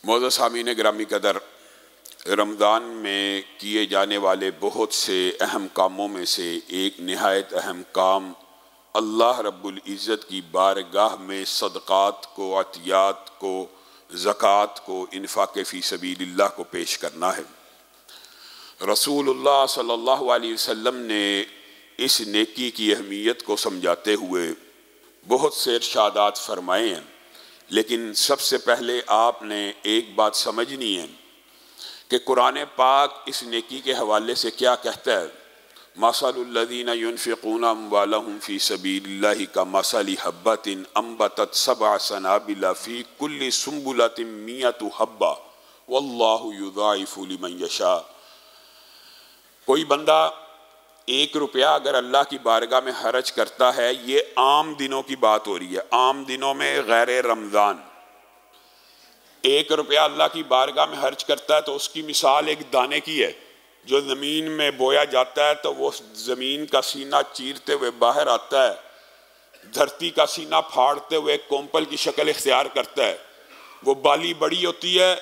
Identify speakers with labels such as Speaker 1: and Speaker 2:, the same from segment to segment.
Speaker 1: मौजूद सामीन ग्रामी कदर, रमज़ान में किए जाने वाले बहुत से अहम कामों में से एक नहायत अहम काम अल्लाह रब्बुल इज़्ज़त की बारगाह में सदक़ात को, अतियात को, ज़कात को, इन्फ़ाक़ फ़ी सबीलिल्लाह को पेश करना है। रसूलुल्लाह सल्लल्लाहु अलैहि वसल्लम ने इस नेकी की अहमियत को समझाते हुए बहुत से इरशादात फरमाए हैं, लेकिन सबसे पहले आपने एक बात समझनी है कि कुरान पाक इस नेकी के हवाले से क्या कहता है। मसलुल्लज़ीना युनफ़िक़ूना अम्वालहुम फ़ी सबीलिल्लाहि कमसलि हब्बतिन अम्बतत सबअ सनाबिला फ़ी कुल्लि सुम्बुलतिन मियतु हब्बा वल्लाहु युज़ाइफ़ु लिमन यशा। कोई बंदा 1 रुपया अगर अल्लाह की बारगाह में खर्च करता है, ये आम दिनों की बात हो रही है, आम दिनों में गैर रमज़ान, 1 रुपया अल्लाह की बारगाह में खर्च करता है तो उसकी मिसाल एक दाने की है जो ज़मीन में बोया जाता है तो वो ज़मीन का सीना चीरते हुए बाहर आता है, धरती का सीना फाड़ते हुए कोंपल की शक्ल इख्तियार करता है। वो बाली बड़ी होती है,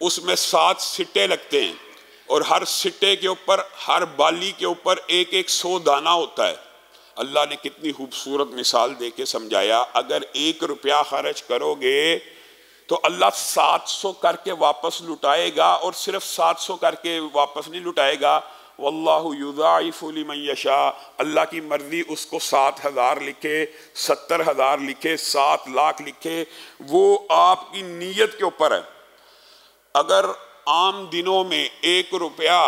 Speaker 1: उसमें 7 सिट्टे लगते हैं और हर सिट्टे के ऊपर, हर बाली के ऊपर एक 100 दाना होता है। अल्लाह ने कितनी खूबसूरत मिसाल दे के समझाया। अगर 1 रुपया खर्च करोगे तो अल्लाह 700 करके वापस लुटाएगा, और सिर्फ 700 करके वापस नहीं लुटाएगा, वल्लाहु युज़ाइफ़ु लिमन यशा। अल्लाह की मर्जी उसको 7,000 लिखे, 70,000 लिखे, 7 लाख लिखे, वो आपकी नीयत के ऊपर है। अगर आम दिनों में 1 रुपया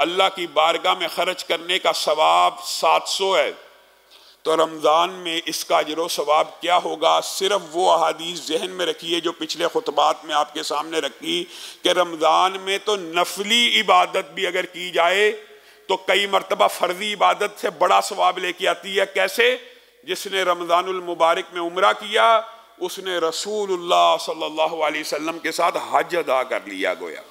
Speaker 1: अल्लाह की बारगाह में खर्च करने का सवाब 700 है, तो रमज़ान में इसका अजर सवाब क्या होगा। सिर्फ वो अहादीस जहन में रखिए जो पिछले खुतबात में आपके सामने रखी कि रमज़ान में तो नफली इबादत भी अगर की जाए तो कई मरतबा फ़र्ज़ी इबादत से बड़ा सवाब लेके आती है। कैसे? जिसने रमज़ानुल मुबारक में उम्रा किया, उसने रसूलुल्लाह सल्लल्लाहु अलैहि वसल्लम के साथ हज अदा कर लिया गोया।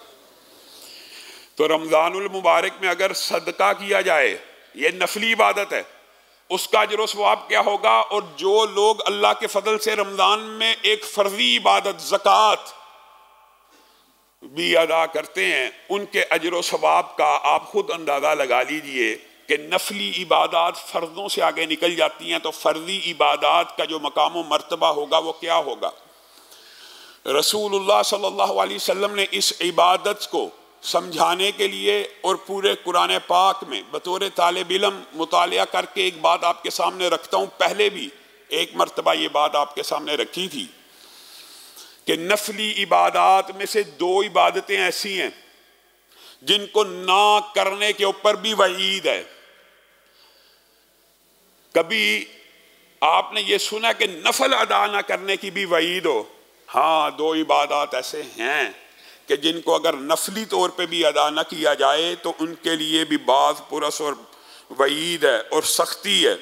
Speaker 1: तो रमज़ानुल मुबारक में अगर सदका किया जाए, ये नफली इबादत है, उसका अजर सवाब क्या होगा। और जो लोग अल्लाह के फजल से रमज़ान में एक फ़र्ज़ी इबादत ज़कात भी अदा करते हैं, उनके अजर सवाब का आप खुद अंदाज़ा लगा लीजिए कि नफली इबादत फ़र्ज़ों से आगे निकल जाती हैं, तो फ़र्ज़ी इबादत का जो मकाम व मर्तबा होगा वो क्या होगा। रसूलुल्लाह सल्लल्लाहु अलैहि वसल्लम ने इस इबादत को समझाने के लिए और पूरे कुरान पाक में बतौर तालिब इल्म मुतालिया करके एक बात आपके सामने रखता हूँ। पहले भी एक मरतबा ये बात आपके सामने रखी थी कि नफली इबादत में से 2 इबादतें ऐसी हैं जिनको ना करने के ऊपर भी वईद है। कभी आपने ये सुना कि नफल अदा ना करने की भी वईद हो? हाँ, 2 इबादत ऐसे हैं कि जिनको अगर नफली तौर पे भी अदा न किया जाए तो उनके लिए भी बाज़ पुरस और वईद है और सख्ती है।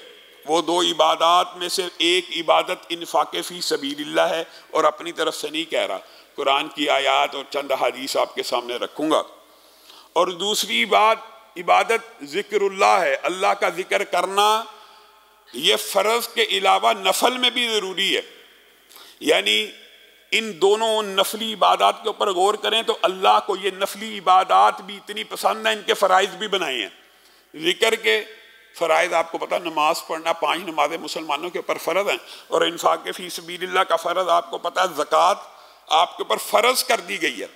Speaker 1: वो 2 इबादत में से एक इबादत इन्फ़ाक़ फ़ी सबीलिल्लाह है, और अपनी तरफ से नहीं कह रहा, कुरान की आयत और चंद हदीस आपके सामने रखूँगा। और दूसरी इबादत ज़िक्रुल्लाह है, अल्लाह का ज़िक्र करना। ये फ़र्ज़ के अलावा नफल में भी ज़रूरी है। यानी इन दोनों नफली इबादत के ऊपर गौर करें तो अल्लाह को ये नफली इबादत भी इतनी पसंद है, इनके फ़राइज़ भी बनाए हैं। ज़िक्र के फ़राइज़ आपको पता, नमाज़ पढ़ना 5 नमाज़ें मुसलमानों के ऊपर फ़र्ज़ हैं, और इन्फ़ाक़ फ़ी सबीलिल्लाह का फ़र्ज़ आपको पता है, ज़कात आपके ऊपर फ़र्ज़ कर दी गई है।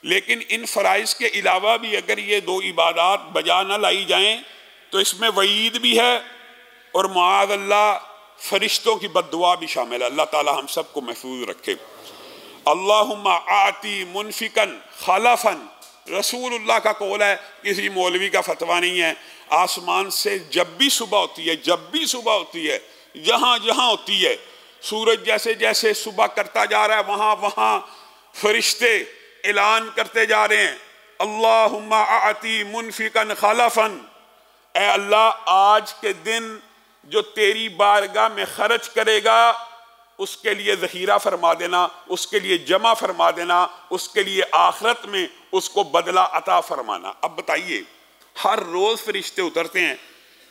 Speaker 1: लेकिन इन फ़राइज़ के अलावा भी अगर ये 2 इबादत बजा न लाई जाएँ तो इसमें वईद भी है, और माअज़ल्लाह फ़रिश्तों की बद्दुआ भी शामिल है। अल्लाह ताला हम सबको महफूज रखे। अल्लाहुम्मा आती मुनफिकन खलफन, रसूलुल्लाह का कौल है, किसी मौलवी का फतवा नहीं है। आसमान से जब भी सुबह होती है, जब भी सुबह होती है, जहाँ जहाँ होती है, सूरज जैसे जैसे सुबह करता जा रहा है, वहाँ वहाँ फरिश्ते ऐलान करते जा रहे हैं, अल्लाहुम्मा आती मुनफिकन खलफन, ए अल्लाह आज के दिन जो तेरी बारगाह में खर्च करेगा उसके लिए ज़हीरा फरमा देना, उसके लिए जमा फरमा देना, उसके लिए आखिरत में उसको बदला अता फरमाना। अब बताइए, हर रोज़ फरिश्ते उतरते हैं,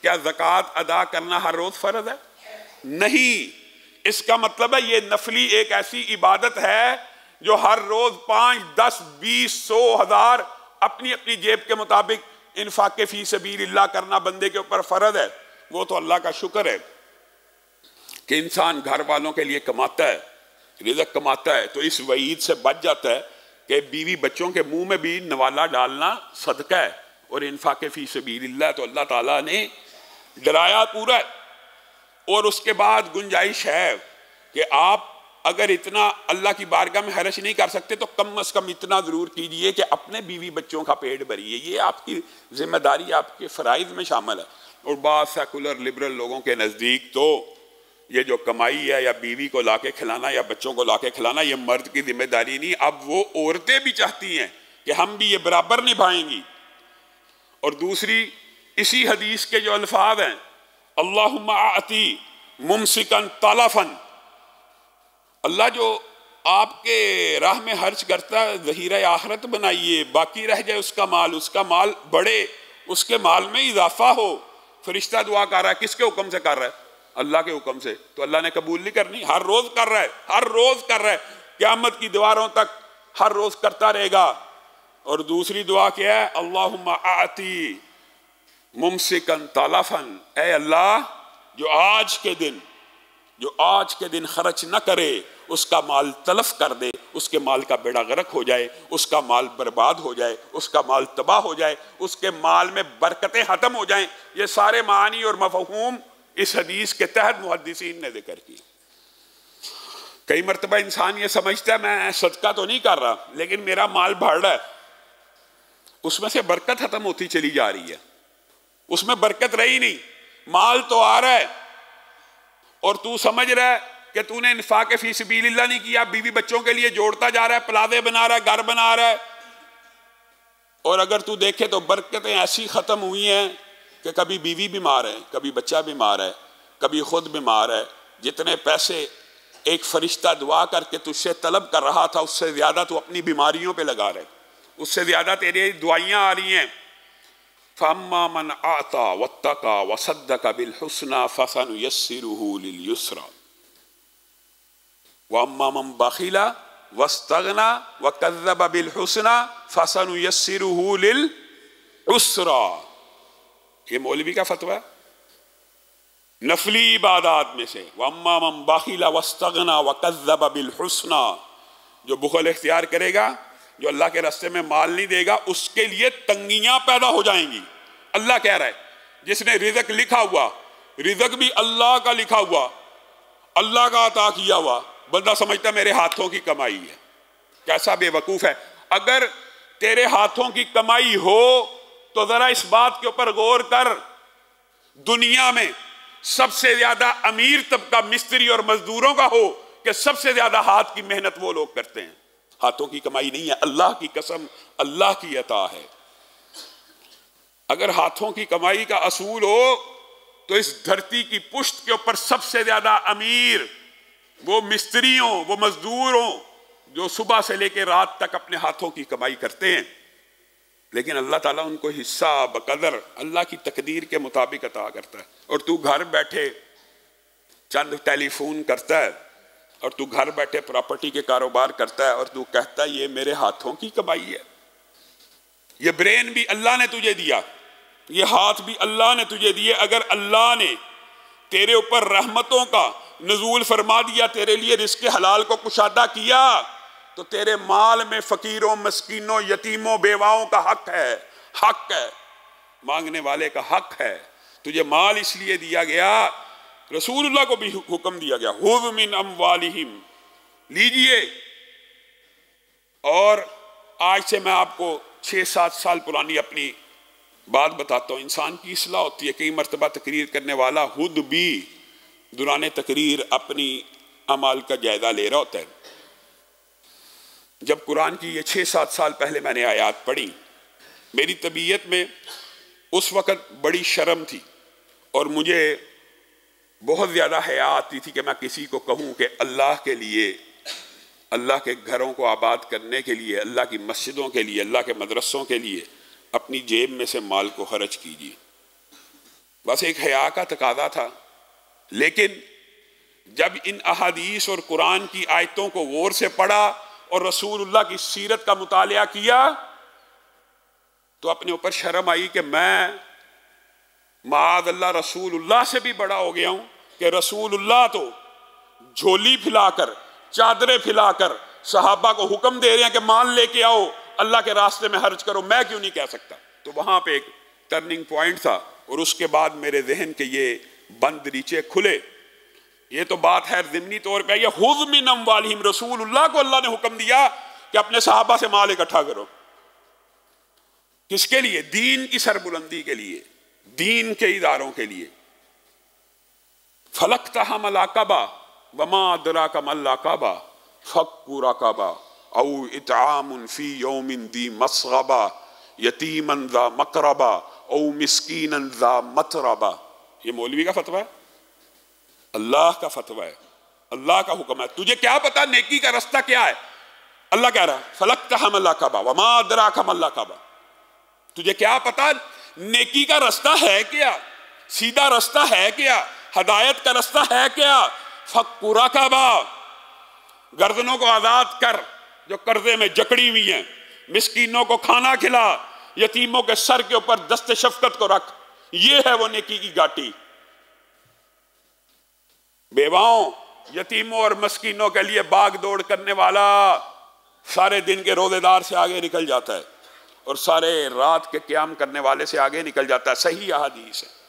Speaker 1: क्या ज़कात अदा करना हर रोज़ फ़र्ज़ है? नहीं। इसका मतलब है ये नफली एक ऐसी इबादत है जो हर रोज 5, 10, 20, 100,000 अपनी अपनी जेब के मुताबिक इन्फाक़ फी सबीलिल्लाह करना बंदे के ऊपर फर्ज है। वो तो अल्लाह का शुक्र है कि इंसान घर वालों के लिए कमाता है, रिज़्क़ कमाता है, तो इस वईद से बच जाता है कि बीवी बच्चों के मुंह में भी नवाला डालना सदका है और इन्फाक़ फी सबीलिल्लाह। तो अल्लाह ताला ने डराया पूरा है। और उसके बाद गुंजाइश है कि आप अगर इतना अल्लाह की बारगाह में हरज नहीं कर सकते तो कम अज़ कम इतना ज़रूर कीजिए कि अपने बीवी बच्चों का पेट भरिए। ये आपकी जिम्मेदारी, आपके फ़राइज़ में शामिल है। और बाद सेकुलर लिबरल लोगों के नज़दीक तो ये जो कमाई है या बीवी को लाके खिलाना या बच्चों को लाके खिलाना, ये मर्द की जिम्मेदारी नहीं। अब वो औरतें भी चाहती हैं कि हम भी ये बराबर निभाएंगी। और दूसरी इसी हदीस के जो अल्फाज हैं, अल्लाहुम्मा आती मुमसिकन तलफन, अल्लाह जो आपके राह में खर्च करता है ज़हीरा आखिरत बनाइए, बाकी रह जाए उसका माल बढ़े, उसके माल में इजाफा हो। फरिश्ता दुआ कर रहा है, किसके हुक्म से कर रहा है? अल्लाह के हुक्म से। तो अल्लाह ने कबूल नहीं करनी? हर रोज कर रहा है, हर रोज कर रहा है, क़यामत की दीवारों तक हर रोज करता रहेगा। और दूसरी दुआ क्या है? अल्लाहुम्मा आती मुमसिकन तलफन, ऐ अल्लाह जो आज के दिन खर्च न करे उसका माल तलफ कर दे, उसके माल का बेड़ा गर्क हो जाए, उसका माल बर्बाद हो जाए, उसका माल तबाह हो जाए, उसके माल में बरकतें खत्म हो जाएं। ये सारे मानी और मफ़हूम इस हदीस के तहत मुहद्दिसीन ने जिक्र की। कई मरतबा इंसान ये समझता है मैं सदका तो नहीं कर रहा, लेकिन मेरा माल बढ़ रहा है, उसमें से बरकत खत्म होती चली जा रही है, उसमें बरकत रही नहीं। माल तो आ रहा है और तू समझ रहा है कि तूने इन्फाक़ फी सबीलिल्लाह नहीं किया, बीवी बच्चों के लिए जोड़ता जा रहा है, प्लाज़े बना रहा है, घर बना रहा है। और अगर तू देखे तो बरकतें ऐसी ख़त्म हुई हैं कि कभी बीवी बीमार है, कभी बच्चा बीमार है, कभी खुद बीमार है। जितने पैसे एक फरिश्ता दुआ करके तुझसे तलब कर रहा था, उससे ज़्यादा तू अपनी बीमारियों पे लगा रहे, उससे ज़्यादा तेरी दुआइयाँ आ रही हैं। फअम्मा मन आता वत्तका वसद्दका बिल हुस्ना फसनुयस्सिरुहु लिल युस्रा वअम्मा मन बखिला वस्तगना वकज़्ज़ब बिल हुस्ना फसनुयस्सिरुहु लिल उसरा। ये मौलवी का फतवा है। नफली इबादात में से वअम्मा मन बखिला वस्तगना वकज़्ज़ब बिल हुस्ना, जो बुखल इख्तियार करेगा, जो अल्लाह के रास्ते में माल नहीं देगा, उसके लिए तंगियां पैदा हो जाएंगी। अल्लाह कह रहा है जिसने रिज़्क़ लिखा हुआ, रिज़्क़ भी अल्लाह का लिखा हुआ, अल्लाह का अता किया हुआ, बंदा समझता मेरे हाथों की कमाई है। कैसा बेवकूफ़ है। अगर तेरे हाथों की कमाई हो तो ज़रा इस बात के ऊपर गौर कर, दुनिया में सबसे ज़्यादा अमीर तबका मिस्त्री और मजदूरों का हो कि सबसे ज़्यादा हाथ की मेहनत वो लोग करते हैं। हाथों की कमाई नहीं है, अल्लाह की कसम, अल्लाह की अता है। अगर हाथों की कमाई का असूल हो तो इस धरती की पुश्त के ऊपर सबसे ज्यादा अमीर वो मिस्त्री हो, वो मजदूर हो, जो सुबह से लेकर रात तक अपने हाथों की कमाई करते हैं। लेकिन अल्लाह ताला उनको हिस्सा बकदर अल्लाह की तकदीर के मुताबिक अता करता है। और तू घर बैठे चंद टेलीफोन करता है, और तू घर बैठे प्रॉपर्टी के कारोबार करता है, और तू कहता है ये मेरे हाथों की कमाई है। ये ब्रेन भी अल्लाह ने तुझे दिया, ये हाथ भी अल्लाह ने तुझे दिए। अगर अल्लाह ने तेरे ऊपर रहमतों का नजूल फरमा दिया, तेरे लिए रिज़्क़ हलाल को कुशादा किया, तो तेरे माल में फकीरों, मस्कीनों, यतीमों, बेवाओं का हक है, मांगने वाले का हक है। तुझे माल इसलिए दिया गया, रसूलुल्लाह को भी हुक्म दिया गया, हुज़ मिन अम्वालिहिम, लीजिए। और आज से मैं आपको 6-7 साल पुरानी अपनी बात बताता हूँ। इंसान की इस्लाह होती है। कई मरतबा तकरीर करने वाला खुद भी दुराने तकरीर अपनी अमाल का जायजा ले रहा होता है। जब कुरान की ये 6-7 साल पहले मैंने आयात पढ़ी, मेरी तबीयत में उस वक़्त बड़ी शर्म थी और मुझे बहुत ज़्यादा हया आती थी कि मैं किसी को कहूँ कि अल्लाह के लिए, अल्लाह के घरों को आबाद करने के लिए, अल्लाह की मस्जिदों के लिए, अल्लाह के मदरसों के लिए अपनी जेब में से माल को खर्च कीजिए। बस एक हया का तकादा था। लेकिन जब इन अहादीस और कुरान की आयतों को गौर से पढ़ा और रसूलुल्लाह की सीरत का मुतालिया किया तो अपने ऊपर शर्म आई कि मैं माअज़ल्लाह रसूलुल्लाह से भी बड़ा हो गया हूं कि रसूलुल्लाह तो झोली फैलाकर, चादरें फैलाकर सहाबा को हुक्म दे रहे हैं कि माल लेके आओ, अल्लाह के रास्ते में खर्च करो, मैं क्यों नहीं कह सकता। तो वहां पे एक टर्निंग पॉइंट था और उसके बाद मेरे जहन के ये बंद नीचे खुले। ये तो बात है ज़िम्नी तौर पे, ये खुज़ मिन अम्वालिहिम, रसूलुल्लाह को अल्लाह ने हुक्म दिया कि अपने सहाबा से माल इकट्ठा करो। किसके लिए? दीन की सरबुलंदी के लिए, दीन के इदारों के लिए। फलक्तहम अल-अक़बा वमा अदराका मल-अक़बा फक्कु रक़बा औ इत्आमुन फी यौमिन दी मस्ग़बा यतीमन ज़ा मक़रबा औ मिस्कीनन ज़ा मतरबा। ये मौलवी का फतवा है, अल्लाह का फतवा है, अल्लाह का हुक्म है। तुझे क्या पता नेकी का रास्ता क्या है? अल्लाह कह रहा है फलक्तहम अल-अक़बा वमा अदराका मल-अक़बा। तुझे क्या पता नेकी का रास्ता है क्या, सीधा रास्ता है क्या, हदायत का रास्ता है क्या? फक्कु रक़बा, गर्दनों को आजाद कर जो कर्जे में जकड़ी हुई हैं, मिस्कीनों को खाना खिला, यतीमों के सर के ऊपर दस्ते शफकत को रख। ये है वो नेकी की घाटी। बेवाओं, यतीमों और मस्कीनों के लिए बाग दौड़ करने वाला सारे दिन के रोजेदार से आगे निकल जाता है और सारे रात के क़याम करने वाले से आगे निकल जाता है। सही अहादीस है।